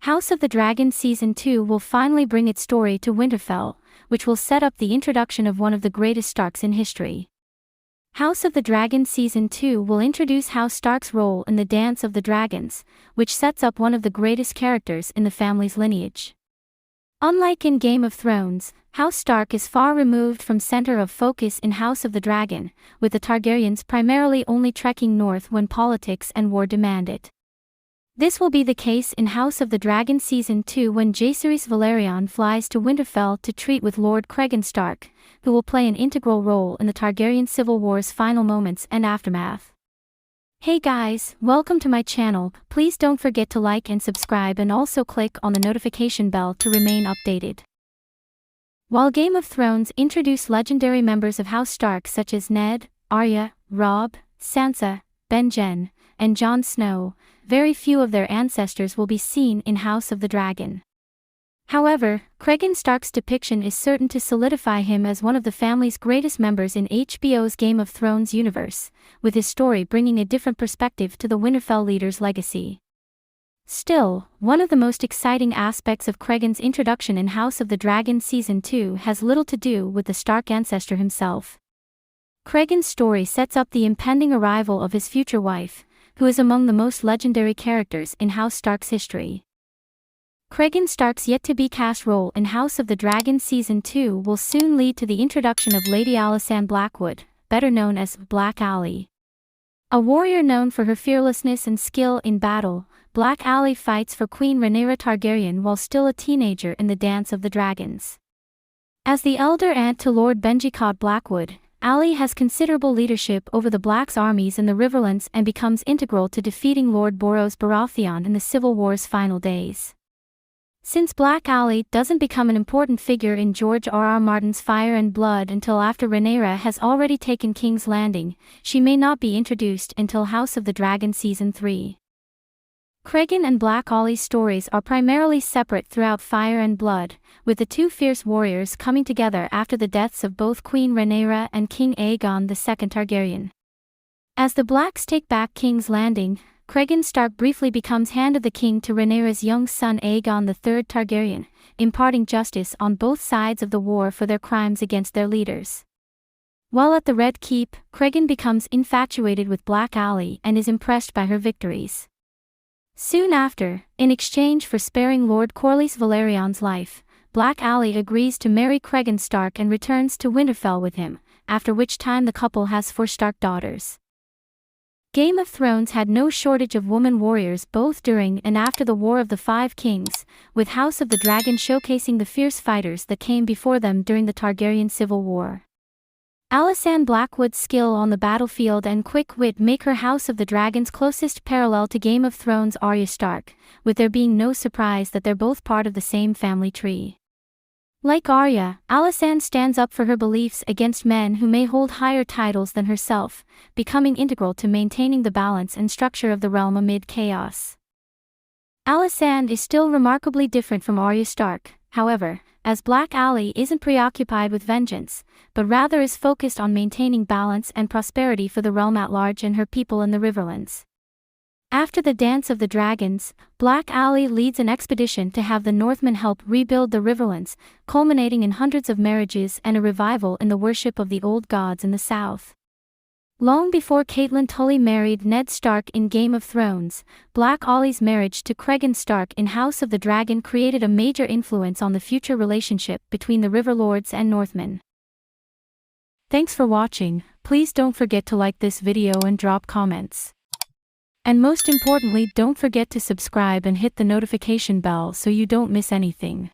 House of the Dragon Season 2 will finally bring its story to Winterfell, which will set up the introduction of one of the greatest Starks in history. House of the Dragon Season 2 will introduce House Stark's role in the Dance of the Dragons, which sets up one of the greatest characters in the family's lineage. Unlike in Game of Thrones, House Stark is far removed from center of focus in House of the Dragon, with the Targaryens primarily only trekking north when politics and war demand it. This will be the case in House of the Dragon Season 2 when Jaehaerys Velaryon flies to Winterfell to treat with Lord Cregan Stark, who will play an integral role in the Targaryen Civil War's final moments and aftermath. Hey guys, welcome to my channel. Please don't forget to like and subscribe and also click on the notification bell to remain updated. While Game of Thrones introduced legendary members of House Stark such as Ned, Arya, Robb, Sansa, Benjen, and Jon Snow, very few of their ancestors will be seen in House of the Dragon. However, Cregan Stark's depiction is certain to solidify him as one of the family's greatest members in HBO's Game of Thrones universe, with his story bringing a different perspective to the Winterfell leader's legacy. Still, one of the most exciting aspects of Cregan's introduction in House of the Dragon Season 2 has little to do with the Stark ancestor himself. Cregan's story sets up the impending arrival of his future wife, who is among the most legendary characters in House Stark's history. Cregan Stark's yet-to-be-cast role in House of the Dragon Season 2 will soon lead to the introduction of Lady Alysanne Blackwood, better known as Black Aly. A warrior known for her fearlessness and skill in battle, Black Aly fights for Queen Rhaenayra Targaryen while still a teenager in the Dance of the Dragons. As the elder aunt to Lord Benjicot Blackwood, Aly has considerable leadership over the Black's armies in the Riverlands and becomes integral to defeating Lord Borros Baratheon in the Civil War's final days. Since Black Aly doesn't become an important figure in George R.R. Martin's Fire and Blood until after Rhaenyra has already taken King's Landing, she may not be introduced until House of the Dragon Season 3. Cregan and Black Aly's stories are primarily separate throughout Fire and Blood, with the two fierce warriors coming together after the deaths of both Queen Rhaenyra and King Aegon II Targaryen. As the Blacks take back King's Landing, Cregan Stark briefly becomes Hand of the King to Rhaenyra's young son Aegon III Targaryen, imparting justice on both sides of the war for their crimes against their leaders. While at the Red Keep, Cregan becomes infatuated with Black Aly and is impressed by her victories. Soon after, in exchange for sparing Lord Corlys Velaryon's life, Black Aly agrees to marry Cregan Stark and returns to Winterfell with him, after which time the couple has 4 Stark daughters. Game of Thrones had no shortage of woman warriors both during and after the War of the Five Kings, with House of the Dragon showcasing the fierce fighters that came before them during the Targaryen Civil War. Alysanne Blackwood's skill on the battlefield and quick wit make her House of the Dragon's closest parallel to Game of Thrones' Arya Stark, with there being no surprise that they're both part of the same family tree. Like Arya, Alysanne stands up for her beliefs against men who may hold higher titles than herself, becoming integral to maintaining the balance and structure of the realm amid chaos. Alysanne is still remarkably different from Arya Stark, however, as Black Aly isn't preoccupied with vengeance, but rather is focused on maintaining balance and prosperity for the realm at large and her people in the Riverlands. After the Dance of the Dragons, Black Aly leads an expedition to have the Northmen help rebuild the Riverlands, culminating in hundreds of marriages and a revival in the worship of the old gods in the south. Long before Catelyn Tully married Ned Stark in Game of Thrones, Black Aly's marriage to Cregan Stark in House of the Dragon created a major influence on the future relationship between the Riverlords and Northmen. Thanks for watching. Please don't forget to like this video and drop comments. And most importantly, don't forget to subscribe and hit the notification bell so you don't miss anything.